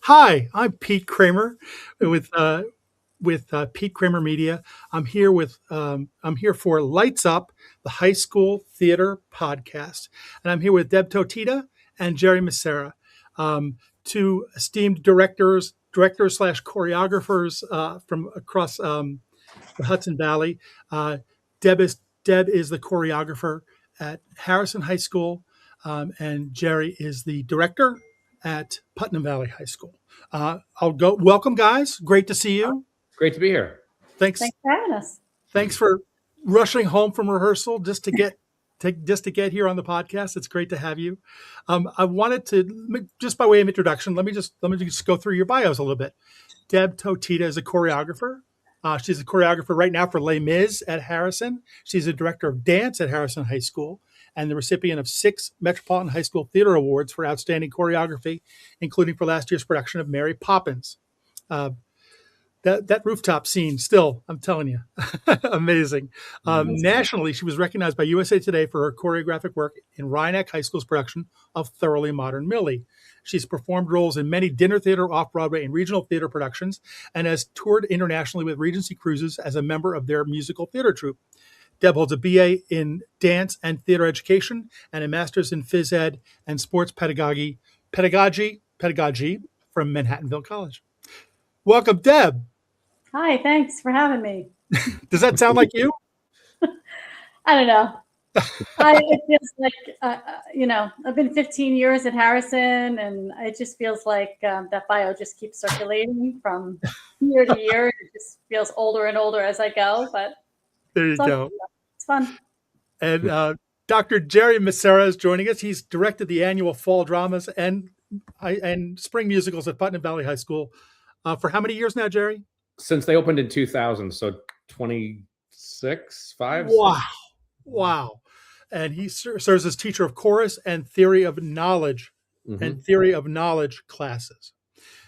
Hi, I'm Pete Kramer with Pete Kramer Media. I'm here for Lights Up, the high school theater podcast, and I'm here with Deb Totita and Jerry Macera, two esteemed directors slash choreographers from across the Hudson Valley. Uh, Deb is the choreographer at Harrison High School, and Jerry is the director at Putnam Valley High School. I'll go. Welcome, guys. Great to see you. Great to be here. Thanks. Thanks for having us. Thanks for rushing home from rehearsal just to get here on the podcast. It's great to have you. I wanted to just by way of introduction, let me just go through your bios a little bit. Deb Totita is a choreographer. She's a choreographer right now for Les Mis at Harrison. She's a director of dance at Harrison High School and the recipient of 6 Metropolitan High School Theater Awards for outstanding choreography, including for last year's production of Mary Poppins. That rooftop scene, still, I'm telling you, amazing. Nationally, she was recognized by USA Today for her choreographic work in Rhinebeck High School's production of Thoroughly Modern Millie. She's performed roles in many dinner theater, off-Broadway, and regional theater productions, and has toured internationally with Regency Cruises as a member of their musical theater troupe. Deb holds a BA in dance and theater education and a master's in phys ed and sports pedagogy from Manhattanville College. Welcome, Deb. Hi, thanks for having me. Does that sound like you? I don't know. It feels like, I've been 15 years at Harrison, and it just feels like that bio just keeps circulating from year to year. It just feels older and older as I go, but there you go. It's fun. And Dr. Jerry Macera is joining us. He's directed the annual fall dramas and spring musicals at Putnam Valley High School. For how many years now, Jerry? Since they opened in 2000, so 26, 5. Wow. And he serves as teacher of chorus and theory of knowledge classes.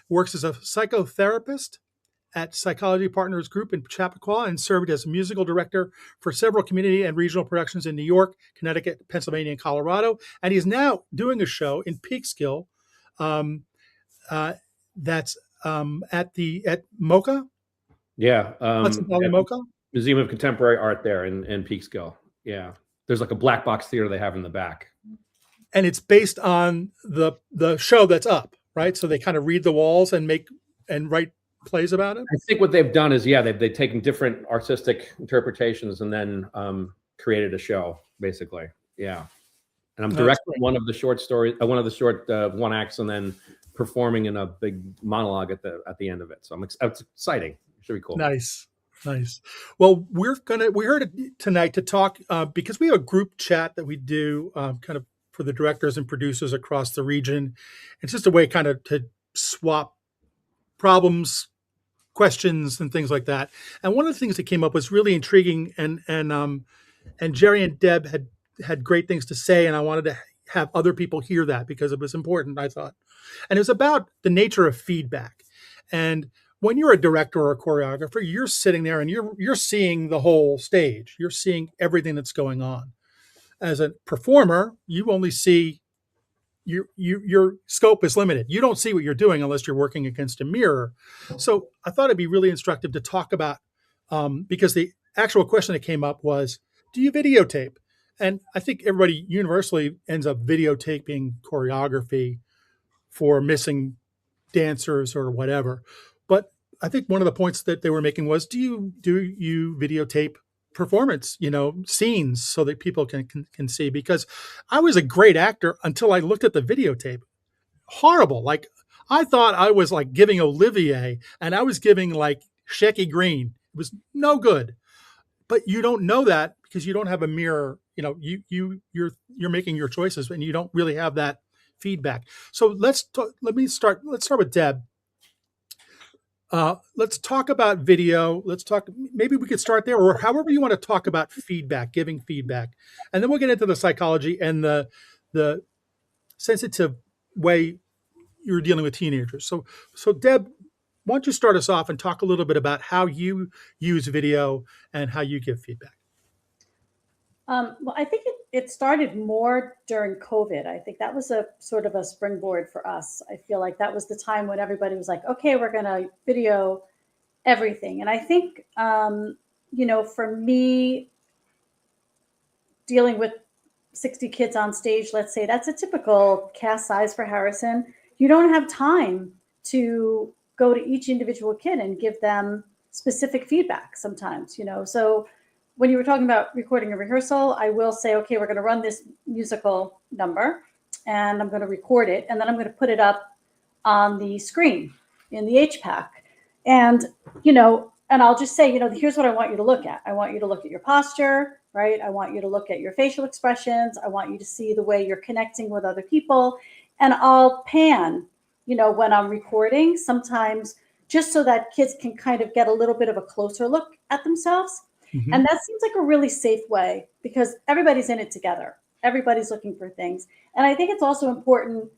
Works as a psychotherapist at Psychology Partners Group in Chappaqua and served as musical director for several community and regional productions in New York, Connecticut, Pennsylvania, and Colorado. And he's now doing a show in Peekskill that's at MoCA. Yeah. MoCA? Museum of Contemporary Art there in Peekskill. Yeah. There's like a black box theater they have in the back. And it's based on the show that's up, right? So they kind of read the walls and write plays about it? I think what they've done is, they've taken different artistic interpretations and then created a show, basically. Yeah. And I'm directing one of the short stories, one of the short one acts, and then performing in a big monologue at the end of it. So it's exciting. It should be cool. Nice. Well, we heard it tonight to talk because we have a group chat that we do kind of for the directors and producers across the region. It's just a way kind of to swap problems, questions, and things like that. And one of the things that came up was really intriguing, and Jerry and Deb had great things to say, and I wanted to have other people hear that because it was important, I thought. And it was about the nature of feedback. And when you're a director or a choreographer, you're sitting there and you're seeing the whole stage. You're seeing everything that's going on. As a performer, you only see your scope is limited. You don't see what you're doing unless you're working against a mirror. So I thought it'd be really instructive to talk about because the actual question that came up was, do you videotape? And I think everybody universally ends up videotaping choreography for missing dancers or whatever. But I think one of the points that they were making was, do you videotape performance, scenes so that people can see? Because I was a great actor until I looked at the videotape. Horrible. Like I thought I was like giving Olivier and I was giving like Shecky Green. It was no good. But you don't know that because you don't have a mirror. You're making your choices and you don't really have that feedback. So let's start with Deb. Let's talk about video. Maybe we could start there, or however you want to talk about feedback, giving feedback. And then we'll get into the psychology and the sensitive way you're dealing with teenagers. So Deb, why don't you start us off and talk a little bit about how you use video and how you give feedback? Well, I think it started more during COVID. I think that was a sort of a springboard for us. I feel like that was the time when everybody was like, okay, we're going to video everything. And I think, for me, dealing with 60 kids on stage, let's say that's a typical cast size for Harrison. You don't have time to go to each individual kid and give them specific feedback sometimes, So when you were talking about recording a rehearsal, I will say, okay, we're going to run this musical number and I'm going to record it. And then I'm going to put it up on the screen in the HPAC. And, and I'll just say, here's what I want you to look at. I want you to look at your posture, right? I want you to look at your facial expressions. I want you to see the way you're connecting with other people. And I'll pan, when I'm recording sometimes just so that kids can kind of get a little bit of a closer look at themselves. Mhm. And that seems like a really safe way because everybody's in it together. Everybody's looking for things. And I think it's also important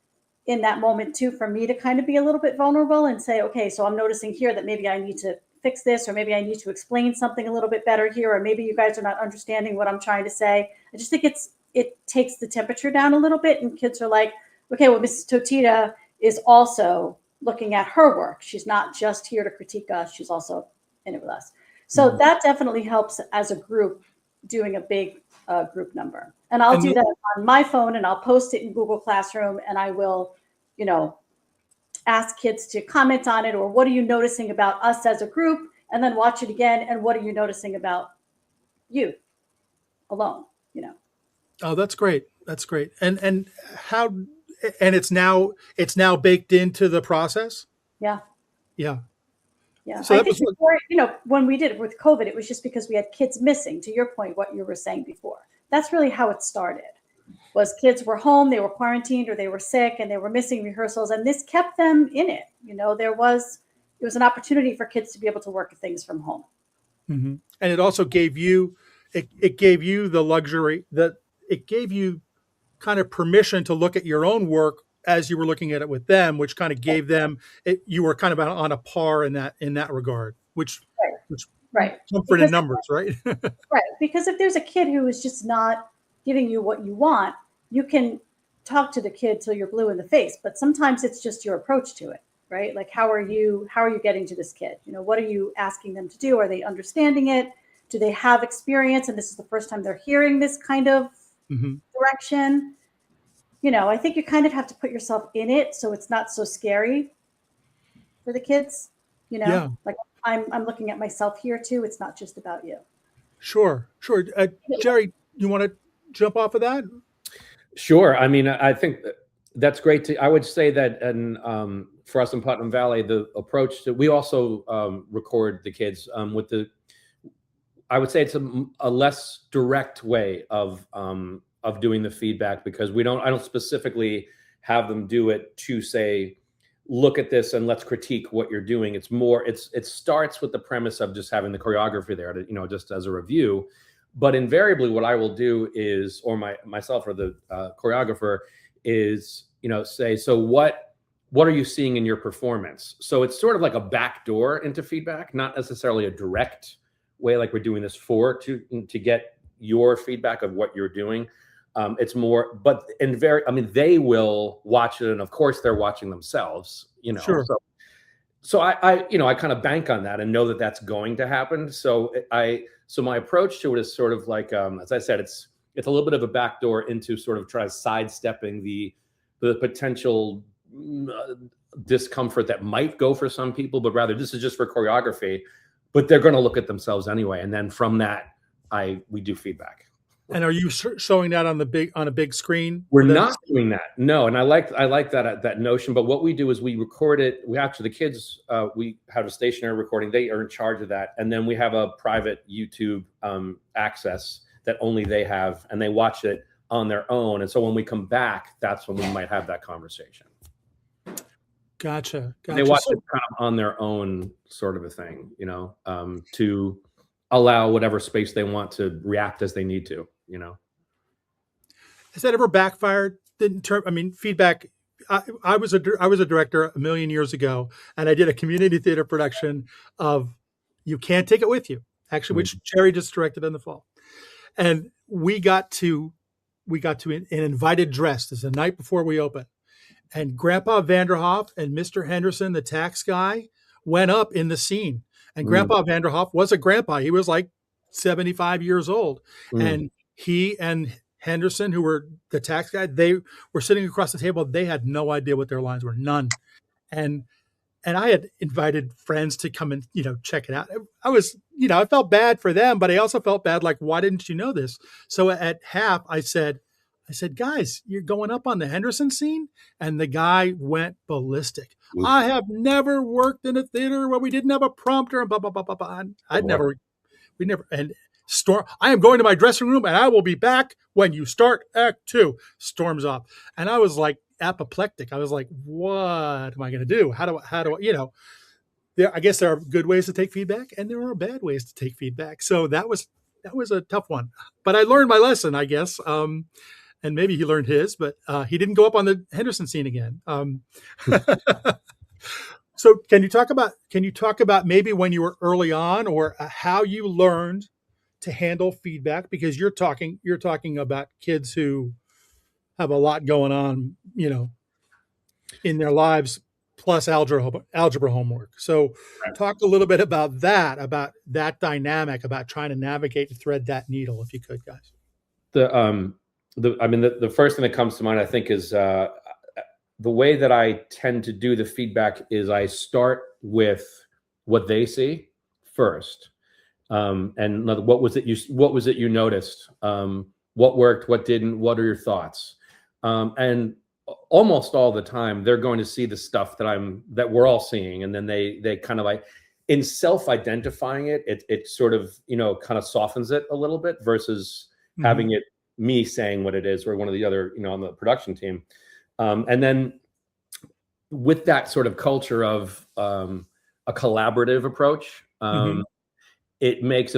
in that moment too, for me to kind of be a little bit vulnerable and say, okay, so I'm noticing here that maybe I need to fix this, or maybe I need to explain something a little bit better here, or maybe you guys are not understanding what I'm trying to say. I just think it takes the temperature down a little bit, and kids are like, okay, well, Mrs. Totita is also looking at her work. She's not just here to critique us. She's also in it with us. So that definitely helps as a group doing a big group number. And I'll do that on my phone and I'll post it in Google Classroom and I will, ask kids to comment on it or what are you noticing about us as a group, and then watch it again. And what are you noticing about you alone, Oh, that's great. That's great. And how, and it's now baked into the process. Yeah. Yeah. Yeah. So I that think was before, when we did it with COVID, it was just because we had kids missing, to your point, what you were saying before. That's really how it started, was kids were home, they were quarantined or they were sick and they were missing rehearsals. And this kept them in it. It was an opportunity for kids to be able to work things from home. Mm-hmm. And it also gave you, it gave you the luxury that it gave you kind of permission to look at your own work as you were looking at it with them, which kind of gave them, you were kind of on a par in that regard, which Right. comfort in numbers, right? Right. Because if there's a kid who is just not giving you what you want, you can talk to the kid till you're blue in the face. But sometimes it's just your approach to it, right? Like, how are you getting to this kid? What are you asking them to do? Are they understanding it? Do they have experience? And this is the first time they're hearing this kind of direction. I think you kind of have to put yourself in it so it's not so scary for the kids. Yeah. Like I'm looking at myself here too. It's not just about you. Sure. Jerry, you want to jump off of that? Sure. I mean, I think that's great. I would say that, and for us in Putnam Valley, the approach that we also record the kids I would say it's a less direct way of doing the feedback, because I don't specifically have them do it to say, look at this and let's critique what you're doing. It's more, it starts with the premise of just having the choreography there to, just as a review. But invariably what I will do is, or myself or the choreographer is, say, so what are you seeing in your performance? So it's sort of like a back door into feedback, not necessarily a direct way like we're doing this to get your feedback of what you're doing. It's more, but they will watch it, and of course they're watching themselves, Sure. So I kind of bank on that and know that that's going to happen. So my approach to it is sort of like, as I said, it's a little bit of a backdoor into sort of try sidestepping the potential discomfort that might go for some people, but rather this is just for choreography, but they're going to look at themselves anyway. And then from that, we do feedback. And are you showing that on a big screen? We're not doing that. No. And I like that notion. But what we do is we record it. We actually, the kids, we have a stationary recording. They are in charge of that. And then we have a private YouTube access that only they have, and they watch it on their own. And so when we come back, that's when we might have that conversation. Gotcha. They watch it kind of on their own, sort of a thing, to allow whatever space they want to react as they need to, Has that ever backfired? Feedback. I was a director a million years ago, and I did a community theater production of You Can't Take It With You, actually, which Jerry just directed in the fall. And we got to an invited dress. This is the night before we open, and Grandpa Vanderhoff and Mr. Henderson, the tax guy, went up in the scene. And Grandpa Vanderhoff was a grandpa. He was like 75 years old. And he and Henderson, who were the tax guy, they were sitting across the table. They had no idea what their lines were, none. And I had invited friends to come and, check it out. I was, I felt bad for them, but I also felt bad. Like, why didn't you know this? So at half, I said, guys, you're going up on the Henderson scene? And the guy went ballistic. Oof. I have never worked in a theater where we didn't have a prompter and blah, blah, blah, blah, blah. And Storm, I am going to my dressing room and I will be back when you start act 2. Storms off. And I was like apoplectic. I was like, what am I going to do? How do I, I guess there are good ways to take feedback and there are bad ways to take feedback. So that was a tough one, but I learned my lesson, I guess. And maybe he learned his, but he didn't go up on the Henderson scene again. So can you talk about maybe when you were early on, or how you learned to handle feedback? Because you're talking about kids who have a lot going on, in their lives, plus algebra homework. So talk a little bit about that dynamic, about trying to navigate and thread that needle, if you could, guys. The first thing that comes to mind, I think, is the way that I tend to do the feedback is I start with what they see first, and what was it you noticed, what worked, what didn't, what are your thoughts, and almost all the time they're going to see the stuff that we're all seeing, and then they kind of like, in self-identifying it sort of kind of softens it a little bit versus having it me saying what it is, or one of the other, on the production team. And then with that sort of culture of a collaborative approach, it makes,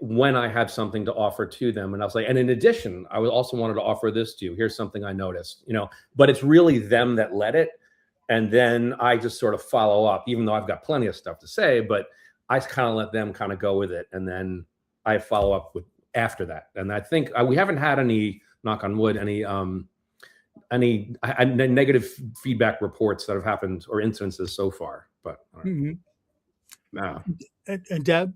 when I have something to offer to them, and I'll say, and in addition, I would also wanted to offer this to you. Here's something I noticed, but it's really them that led it. And then I just sort of follow up, even though I've got plenty of stuff to say, but I kind of let them kind of go with it. And then I follow up with after that. And I think we haven't had any, knock on wood, any negative feedback reports that have happened or incidences so far. But no. And Deb?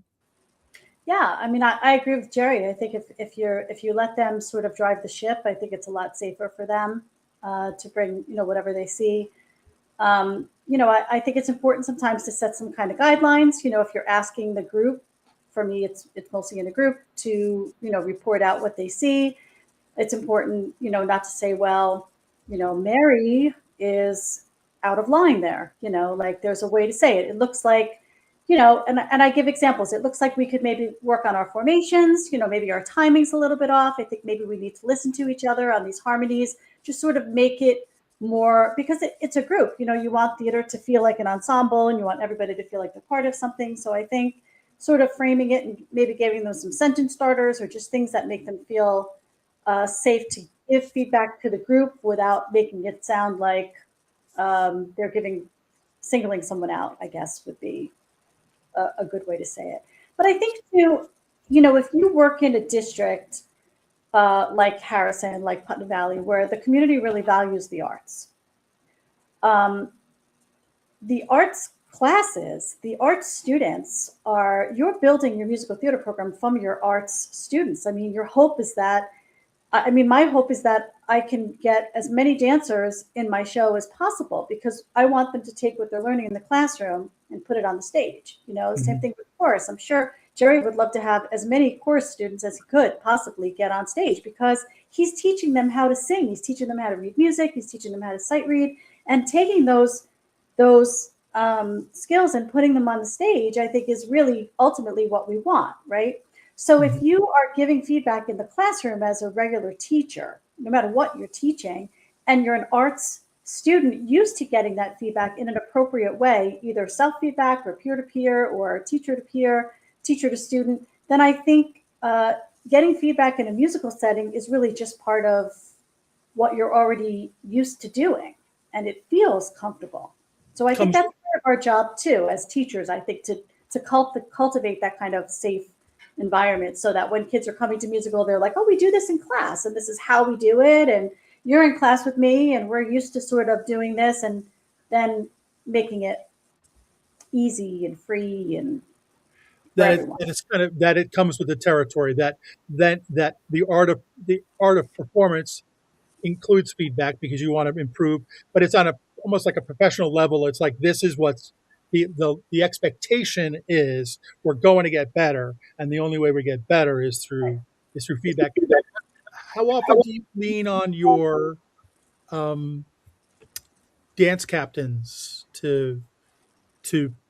Yeah, I mean, I agree with Jerry. I think if you let them sort of drive the ship, I think it's a lot safer for them to bring whatever they see. I think it's important sometimes to set some kind of guidelines. If you're asking the group, for me, it's mostly in a group, to report out what they see. It's important, not to say, well, Mary is out of line there. Like, there's a way to say it. It looks like, and I give examples. It looks like we could maybe work on our formations. Maybe our timing's a little bit off. I think maybe we need to listen to each other on these harmonies. Just sort of make it more, because it's a group. You want theater to feel like an ensemble, and you want everybody to feel like they're part of something. So I think sort of framing it and maybe giving them some sentence starters, or just things that make them feel safe to give feedback to the group without making it sound like they're singling someone out, I guess would be a good way to say it. But I think too, if you work in a district like Harrison, like Putnam Valley, where the community really values the arts, the arts classes, the arts students you're building your musical theater program from your arts students. I mean, my hope is that I can get as many dancers in my show as possible, because I want them to take what they're learning in the classroom and put it on the stage. Same thing with chorus. I'm sure Jerry would love to have as many chorus students as he could possibly get on stage, because he's teaching them how to sing. He's teaching them how to read music. He's teaching them how to sight read, and taking those skills and putting them on the stage, I think, is really ultimately what we want, right? So if you are giving feedback in the classroom as a regular teacher, no matter what you're teaching, and you're an arts student used to getting that feedback in an appropriate way, either self-feedback or peer-to-peer or teacher-to-peer, teacher to student, then I think getting feedback in a musical setting is really just part of what you're already used to doing, and it feels comfortable. So I think that's part of our job too, as teachers, I think, to cultivate that kind of safe environment, so that when kids are coming to musical, they're like, oh, we do this in class and this is how we do it. And you're in class with me and we're used to sort of doing this, and then making it easy and free and that it comes with the territory, that the art of performance includes feedback because you want to improve, but it's on a almost like a professional level. It's like, this is what's the expectation is we're going to get better, and the only way we get better is through feedback. How often do you lean on your dance captains to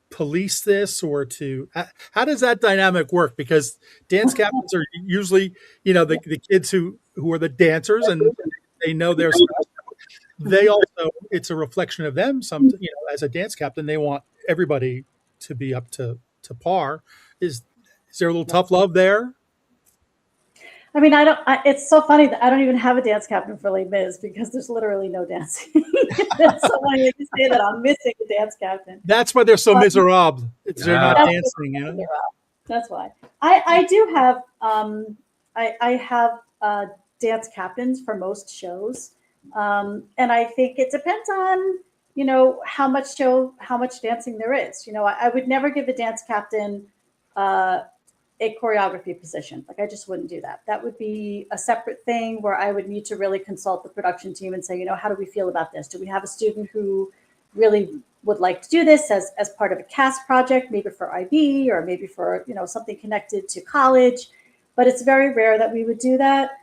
police this, or to how does that dynamic work? Because dance captains are usually, the kids who are the dancers, and they know their stuff. They also, it's a reflection of them. As a dance captain, they want everybody to be up to par. Is there a little tough love there? I mean, it's so funny that I don't even have a dance captain for Les Mis, because there's literally no dancing. So when you say that, I'm missing a dance captain. That's why they're so miserable. They're not dancing, That's why. I do have, I have dance captains for most shows. And I think it depends on, how much dancing there is. I would never give a dance captain a choreography position. Like, I just wouldn't do that. That would be a separate thing where I would need to really consult the production team and say, how do we feel about this? Do we have a student who really would like to do this as part of a cast project, maybe for IB, or maybe for, something connected to college? But it's very rare that we would do that.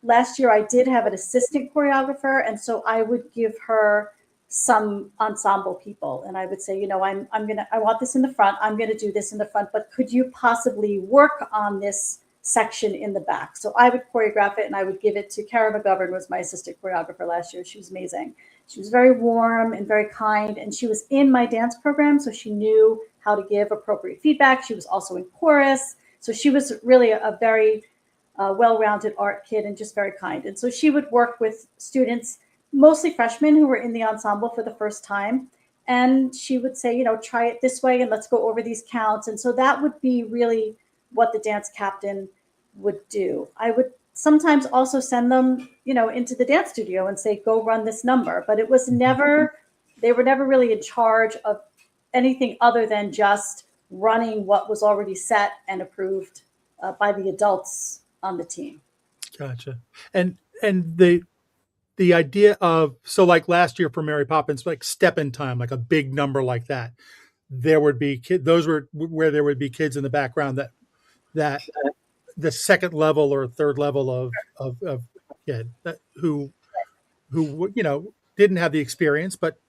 Last year I did have an assistant choreographer, and so I would give her some ensemble people, and I would say, I want this in the front. I'm going to do this in the front, but could you possibly work on this section in the back? So I would choreograph it, and I would give it to Kara McGovern, was my assistant choreographer last year. She was amazing. She was very warm and very kind, and she was in my dance program, so she knew how to give appropriate feedback. She was also in chorus, so she was really a very well-rounded art kid, and just very kind. And so she would work with students, mostly freshmen, who were in the ensemble for the first time. And she would say, try it this way and let's go over these counts. And so that would be really what the dance captain would do. I would sometimes also send them, into the dance studio and say, go run this number. But it was never, they were never really in charge of anything other than just running what was already set and approved by the adults on the team. Gotcha. And the idea of, so like last year for Mary Poppins, like Step in Time, like a big number like that, there would be those were where there would be kids in the background that the second level or third level of kid who didn't have the experience but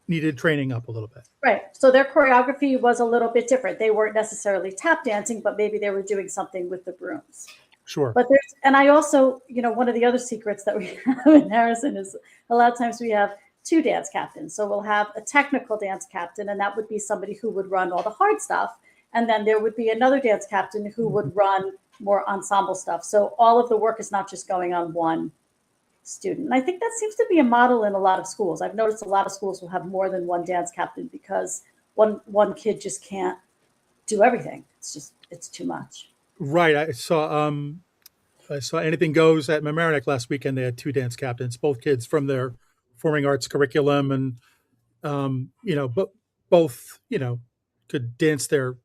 needed training up a little bit. Right. So their choreography was a little bit different. They weren't necessarily tap dancing, but maybe they were doing something with the brooms. Sure. But and I also, one of the other secrets that we have in Harrison is a lot of times we have two dance captains. So we'll have a technical dance captain, and that would be somebody who would run all the hard stuff. And then there would be another dance captain who would run more ensemble stuff. So all of the work is not just going on one student. And I think that seems to be a model in a lot of schools. I've noticed a lot of schools will have more than one dance captain because one kid just can't do everything. It's too much. Right. I saw Anything Goes at Mamaroneck last weekend. They had two dance captains, both kids from their performing arts curriculum, and but both could dance their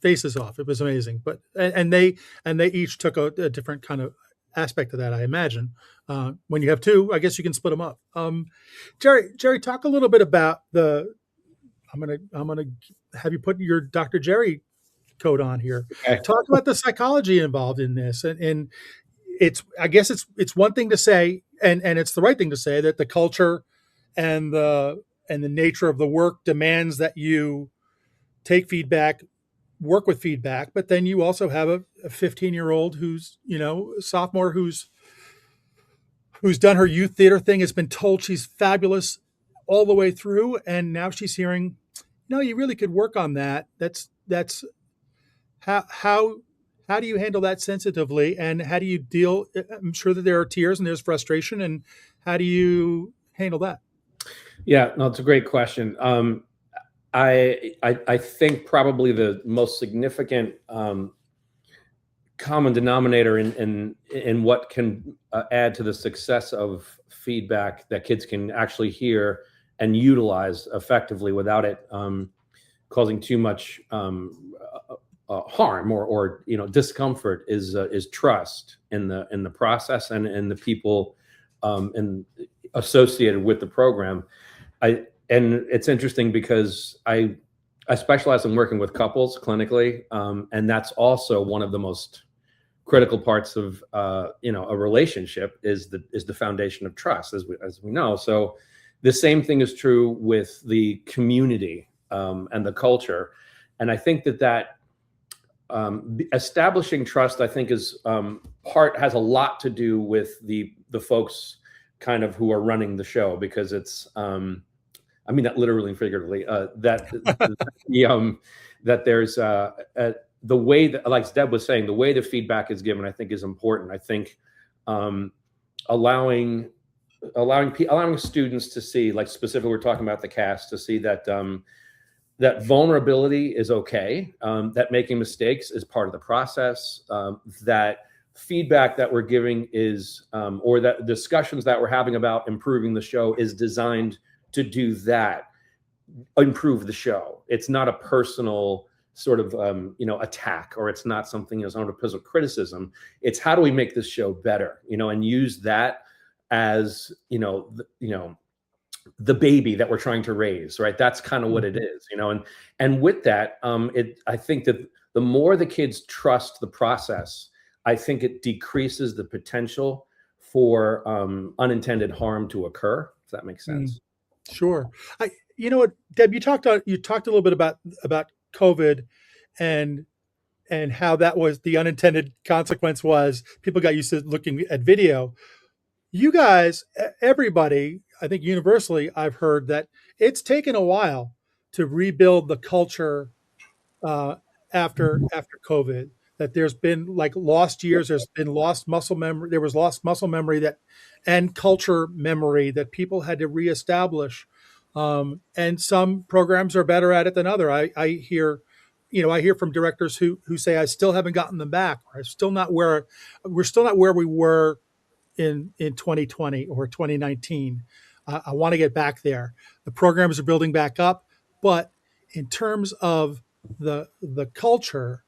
faces off. It was amazing. But and they each took a different kind of aspect of that, I imagine. When you have two, I guess you can split them up. Jerry, talk a little bit about I'm gonna have you put your Dr. Jerry coat on here. Okay. Talk about the psychology involved in this, and I guess it's one thing to say, and it's the right thing to say, that the culture and the nature of the work demands that you take feedback, work with feedback, but then you also have a 15-year-old who's a sophomore who's done her youth theater thing, has been told she's fabulous all the way through, and now she's hearing, you really could work on that. That's how do you handle that sensitively, and how do you deal? I'm sure that there are tears and there's frustration, and how do you handle that? Yeah, no, it's a great question. I think probably the most significant common denominator in what can add to the success of feedback that kids can actually hear and utilize effectively without it causing too much harm or discomfort is trust in the process and in the people associated with the program. And it's interesting because I specialize in working with couples clinically, and that's also one of the most critical parts of a relationship is the foundation of trust, as we know. So the same thing is true with the community and the culture, and I think that establishing trust, I think, is has a lot to do with the folks kind of who are running the show, because it's I mean that literally and figuratively, that there's the way that, like Deb was saying, the way the feedback is given, I think, is important. I think allowing students to see, like specifically we're talking about the cast, to see that that vulnerability is okay, that making mistakes is part of the process, that feedback that we're giving is, or that discussions that we're having about improving the show is designed to do that, improve the show. It's not a personal sort of attack, or it's not something as on a personal criticism. It's how do we make this show better, and use that as the baby that we're trying to raise, right? That's kind of what it is, and with that, I think that the more the kids trust the process, I think it decreases the potential for unintended harm to occur, if that makes sense. Sure. You know what, Deb, you talked a little bit about COVID and how that was the unintended consequence was people got used to looking at video. You guys, everybody, I think universally, I've heard that it's taken a while to rebuild the culture after COVID. That there's been like lost years, there's been lost muscle memory. There was lost muscle memory and culture memory that people had to reestablish. And some programs are better at it than other. I hear from directors who say I still haven't gotten them back. Or we're still not where we were in 2020 or 2019. I want to get back there. The programs are building back up, but in terms of the culture,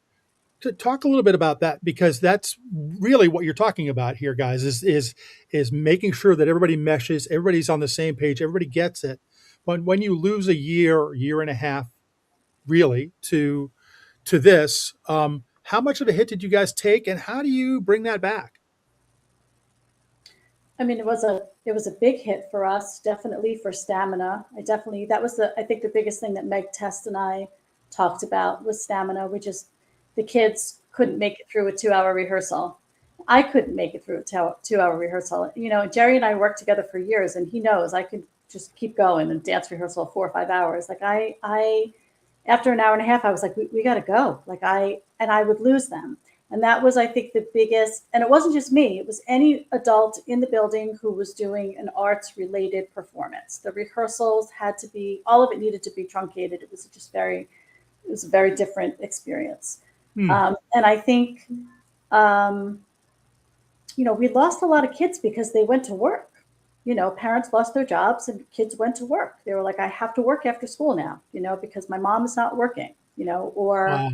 to talk a little bit about that, because that's really what you're talking about here, guys, is making sure that everybody meshes, everybody's on the same page, everybody gets it. When you lose a year and a half, really, to this, how much of a hit did you guys take, and how do you bring that back? I mean, it was a big hit for us, definitely for stamina. That was I think the biggest thing that Meg Test and I talked about was stamina. The kids couldn't make it through a 2-hour rehearsal. I couldn't make it through a 2-hour rehearsal. Jerry and I worked together for years, and he knows I could just keep going and dance rehearsal 4 or 5 hours. Like I after an hour and a half, I was like, we got to go. And I would lose them. And that was, I think, the biggest, and it wasn't just me, it was any adult in the building who was doing an arts related performance. The rehearsals all of it needed to be truncated. It was a very different experience. And I think, we lost a lot of kids because they went to work. Parents lost their jobs and kids went to work. They were like, I have to work after school now, because my mom is not working, or wow.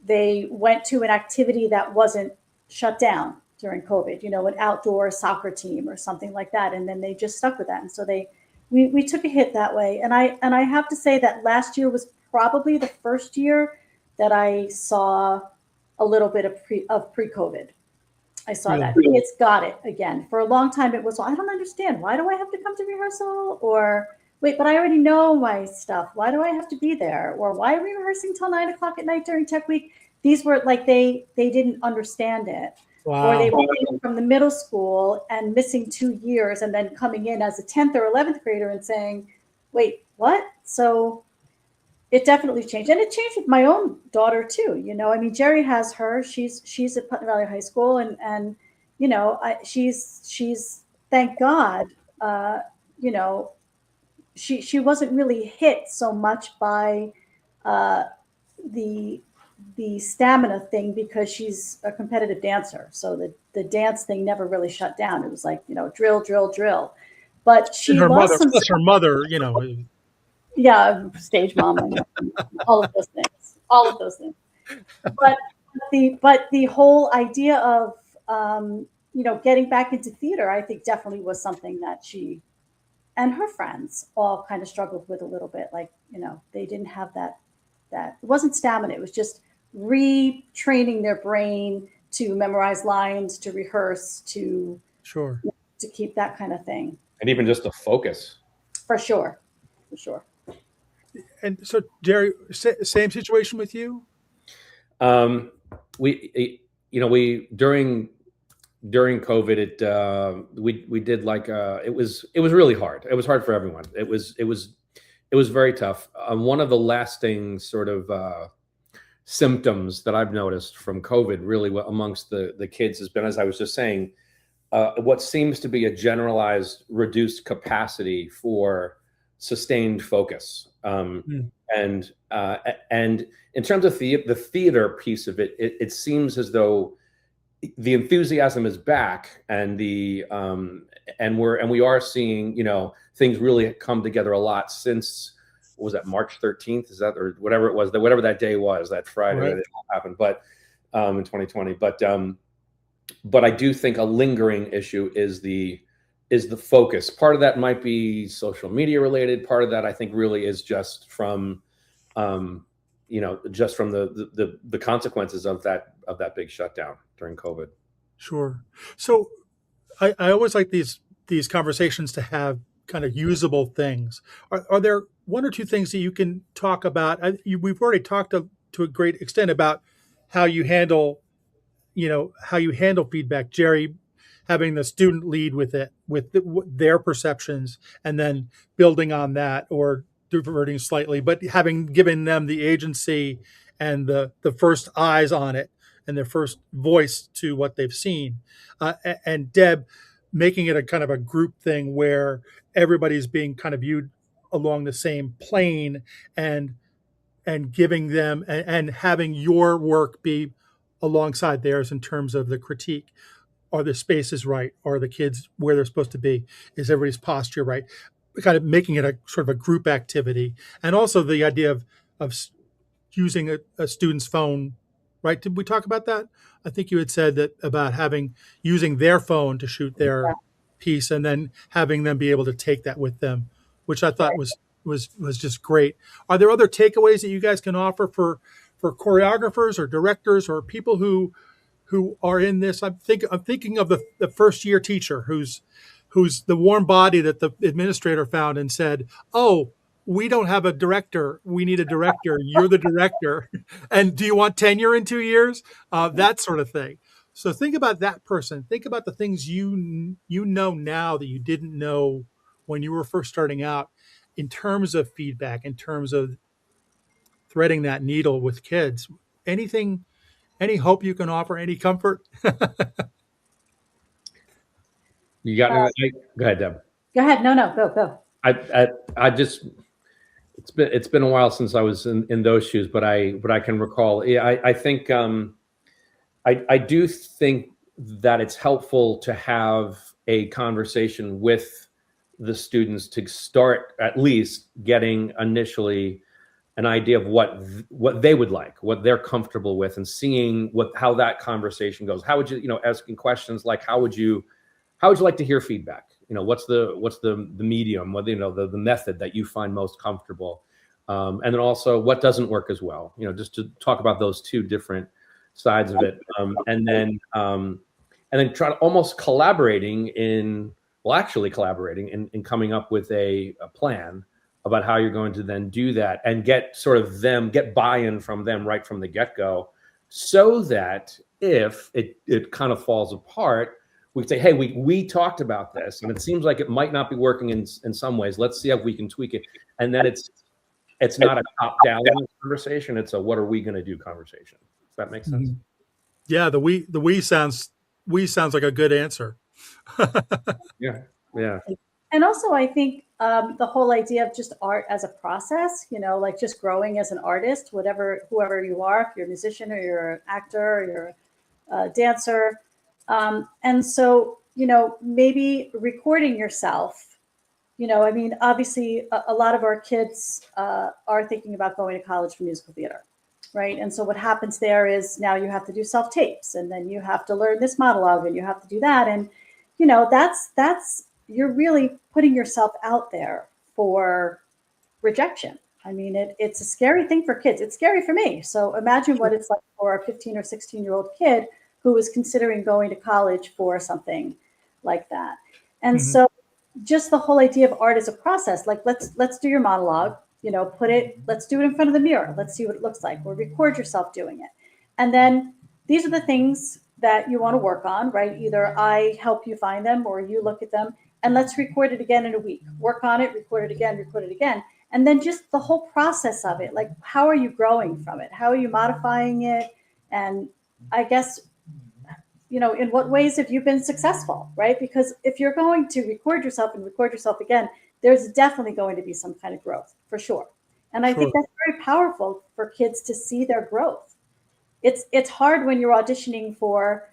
They went to an activity that wasn't shut down during COVID, an outdoor soccer team or something like that. And then they just stuck with that. And so we took a hit that way. And I have to say that last year was probably the first year that I saw a little bit of pre-COVID. I saw that. It's got it again. For a long time, it was, I don't understand. Why do I have to come to rehearsal? Or wait, but I already know my stuff. Why do I have to be there? Or why are we rehearsing till 9 o'clock at night during tech week? These were like, they didn't understand it. Wow. Or they were from the middle school and missing 2 years and then coming in as a 10th or 11th grader and saying, wait, what? So it definitely changed. And it changed with my own daughter too. I mean, Jerry has her, she's at Putnam Valley High School and she's thank God, she wasn't really hit so much by the the stamina thing because she's a competitive dancer. So the dance thing never really shut down. It was like, drill, drill, drill. But she And her lost mother, some, plus her mother, yeah, stage mom and all of those things, all of those things. But the whole idea of, getting back into theater, I think definitely was something that she and her friends all kind of struggled with a little bit. Like, they didn't have that, it wasn't stamina. It was just retraining their brain to memorize lines, to rehearse, to sure. to keep that kind of thing. And even just the focus. For sure. For sure. And so, Jerry, same situation with you? We during COVID, we did like it was really hard. It was hard for everyone. It was very tough. One of the lasting sort of symptoms that I've noticed from COVID, really amongst the kids, has been, as I was just saying, what seems to be a generalized reduced capacity for sustained focus. And in terms of the theater piece of it, it seems as though the enthusiasm is back, and we are seeing, things really come together a lot since, what was that, March 13th? Is that, or whatever it was, whatever that day was, that Friday, right, that it all happened, but in 2020. But I do think a lingering issue is the focus. Part of that might be social media related. Part of that, I think, really is just from just from the consequences of that big shutdown during COVID. Sure. So I always like these conversations to have kind of usable things. Are there one or two things that you can talk about? We've already talked to a great extent about how you handle feedback. Jerry, having the student lead with it, with their perceptions, and then building on that, or diverting slightly, but having given them the agency and the first eyes on it and their first voice to what they've seen. And Deb, making it a kind of a group thing where everybody's being kind of viewed along the same plane, and giving them and having your work be alongside theirs in terms of the critique. Are the spaces right? Are the kids where they're supposed to be? Is everybody's posture right? Kind of making it a sort of a group activity. And also the idea of using a student's phone, right? Did we talk about that? I think you had said that about using their phone to shoot their piece, and then having them be able to take that with them, which I thought was just great. Are there other takeaways that you guys can offer for choreographers or directors or people who are in this? I'm thinking of the first year teacher who's the warm body that the administrator found and said, "Oh, we don't have a director. We need a director. You're the director. And do you want tenure in 2 years?" That sort of thing. So think about that person. Think about the things you know now that you didn't know when you were first starting out, in terms of feedback, in terms of threading that needle with kids. Anything, any hope you can offer, any comfort? You got go ahead, Deb. Go ahead. No, go. I just, it's been a while since I was in those shoes, but I can recall. Yeah, I think I do think that it's helpful to have a conversation with the students to start at least getting initially an idea of what they would like, what they're comfortable with, and seeing how that conversation goes. How would you, asking questions like, how would you like to hear feedback? What's the medium, the method that you find most comfortable, and then also what doesn't work as well. Just to talk about those two different sides of it, and then try to almost collaborating in coming up with a plan about how you're going to then do that, and get buy-in from them right from the get-go, so that if it kind of falls apart, we can say, hey, we talked about this, and it seems like it might not be working in some ways. Let's see if we can tweak it. And then it's not a top-down conversation. It's a what are we going to do conversation. Does that make sense? Yeah, the we sounds like a good answer. Yeah. And also, I think the whole idea of just art as a process, like just growing as an artist, whoever you are, if you're a musician or you're an actor or you're a dancer. And so, maybe recording yourself, I mean, obviously a lot of our kids are thinking about going to college for musical theater. Right. And so what happens there is now you have to do self tapes, and then you have to learn this monologue, and you have to do that. And, that's you're really putting yourself out there for rejection. I mean, it's a scary thing for kids. It's scary for me. So imagine what it's like for a 15 or 16-year-old kid who is considering going to college for something like that. And so just the whole idea of art as a process, like let's do your monologue, let's do it in front of the mirror. Let's see what it looks like, or record yourself doing it. And then these are the things that you want to work on, right? Either I help you find them or you look at them, and let's record it again in a week. Work on it, record it again. And then just the whole process of it, like how are you growing from it? How are you modifying it? And I guess, in what ways have you been successful, right? Because if you're going to record yourself and record yourself again, there's definitely going to be some kind of growth for sure. And I think that's very powerful for kids to see their growth. It's hard when you're auditioning for,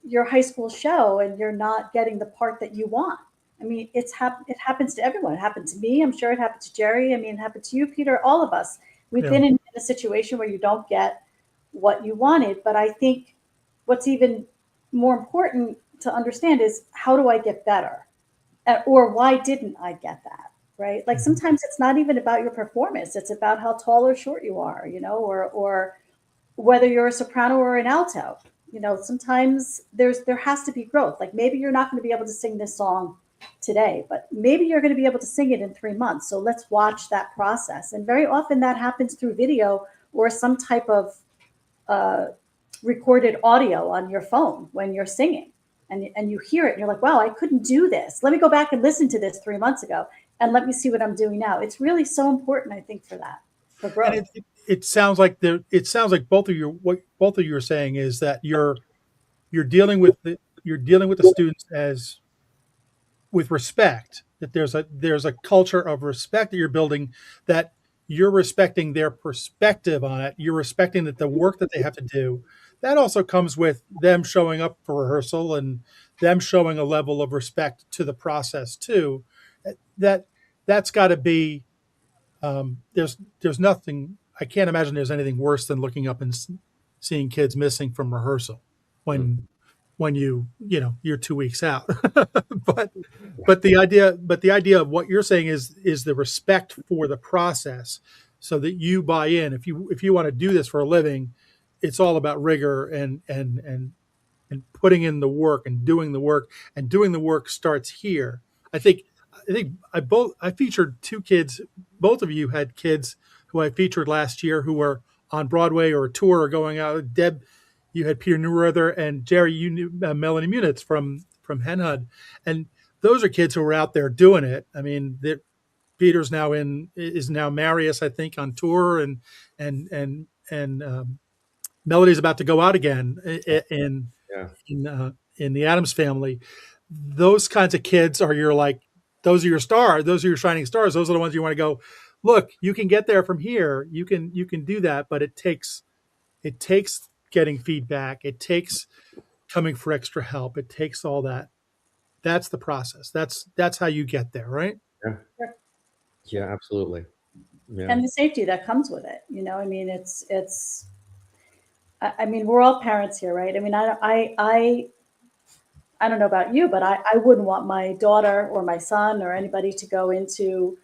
your high school show and you're not getting the part that you want. I mean, it happens to everyone. It happened to me. I'm sure it happened to Jerry. I mean, it happened to you, Peter, all of us. We've been in a situation where you don't get what you wanted. But I think what's even more important to understand is, how do I get better? Or why didn't I get that? Right? Like sometimes it's not even about your performance. It's about how tall or short you are, or whether you're a soprano or an alto. Sometimes there has to be growth. Like maybe you're not going to be able to sing this song today, but maybe you're going to be able to sing it in 3 months. So let's watch that process. And very often that happens through video or some type of recorded audio on your phone when you're singing, and you hear it and you're like, wow, I couldn't do this. Let me go back and listen to this 3 months ago and let me see what I'm doing now. It's really so important, I think, for that, for growth. And it sounds like both of you are saying is that you're dealing with the students as with respect, that there's a culture of respect that you're building, that you're respecting their perspective on it. You're respecting that the work that they have to do. That also comes with them showing up for rehearsal and them showing a level of respect to the process too. That's got to be. There's nothing. I can't imagine there's anything worse than looking up and seeing kids missing from rehearsal when you're 2 weeks out. but the idea of what you're saying is the respect for the process, so that you buy in. If you want to do this for a living, it's all about rigor and putting in the work and doing the work, and doing the work starts here. I think I featured 2 kids. Both of you had kids who I featured last year who were on Broadway or a tour or going out. Deb, you had Peter Neureuther, and Jerry, you knew Melanie Munitz from Henhud. And those are kids who are out there doing it. I mean, Peter's is now Marius, I think, on tour, and Melody's about to go out again in the Addams Family. Those kinds of kids are those are your stars. Those are your shining stars. Those are the ones you want to go, look, you can get there from here. You can do that, but it takes getting feedback. It takes coming for extra help. It takes all that. That's the process. That's how you get there, right? Yeah, absolutely. Yeah. And the safety that comes with it. I mean, I mean, we're all parents here, right? I mean, I don't know about you, but I wouldn't want my daughter or my son or anybody to go into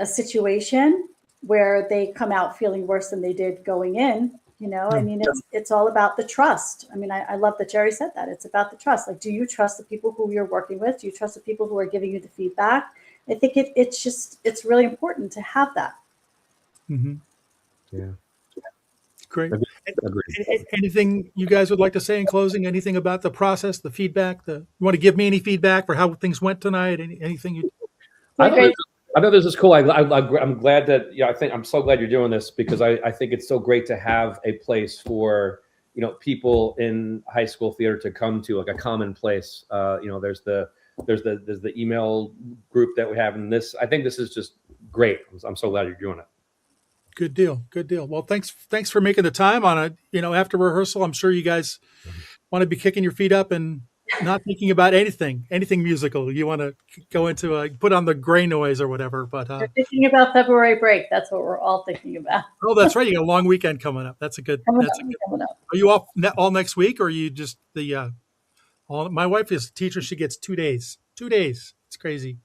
a situation where they come out feeling worse than they did going in. I mean, it's all about the trust. I mean, I love that Jerry said that. It's about the trust. Like, do you trust the people who you're working with? Do you trust the people who are giving you the feedback? I think it's really important to have that. Mm-hmm. Yeah. Great. Agreed. Anything you guys would like to say in closing? Anything about the process, the feedback? You want to give me any feedback for how things went tonight? Anything you? I thought this is cool. I'm glad that I'm so glad you're doing this, because I think it's so great to have a place for people in high school theater to come to, like a common place. There's the there's the email group that we have, and I think this is just great. I'm so glad you're doing it. Good deal. Good deal. Well, thanks for making the time on it. After rehearsal, I'm sure you guys want to be kicking your feet up and not thinking about anything musical. You want to go into put on the gray noise or whatever. But we're thinking about February break. That's what we're all thinking about. Oh, that's right. You got a long weekend coming up. That's a good. Coming up. Are you off all next week, or are you just the? My wife is a teacher. She gets 2 days. 2 days. It's crazy.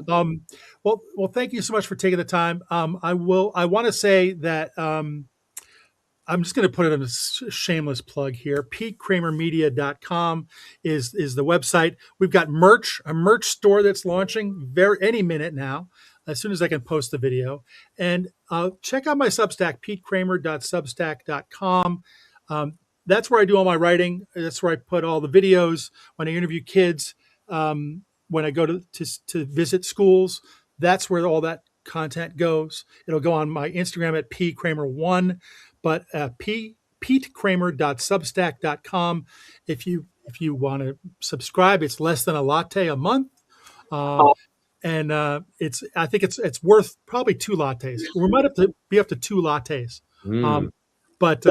Oh. Well, thank you so much for taking the time. I want to say that I'm just going to put it in a shameless plug here. PeteKramerMedia.com is the website. We've got a merch store that's launching any minute now, as soon as I can post the video. And check out my Substack, PeteKramer.substack.com. That's where I do all my writing. That's where I put all the videos when I interview kids. When I go to visit schools, that's where all that content goes. It'll go on my Instagram at pkramer1, but PeteKramer.substack.com. If you want to subscribe, it's less than a latte a month, and I think it's worth probably 2 lattes. We might have to be up to 2 lattes, but.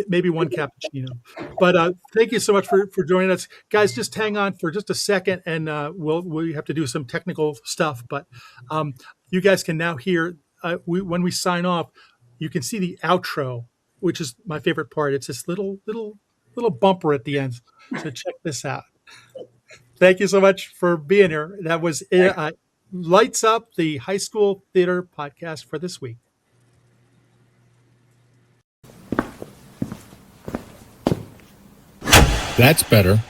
Maybe 1 cappuccino. But thank you so much for joining us, guys. Just hang on for just a second, and we have to do some technical stuff. But you guys can now hear when we sign off. You can see the outro, which is my favorite part. It's this little bumper at the end. So check this out. Thank you so much for being here. That was Lights Up, the high school theater podcast for this week. That's better.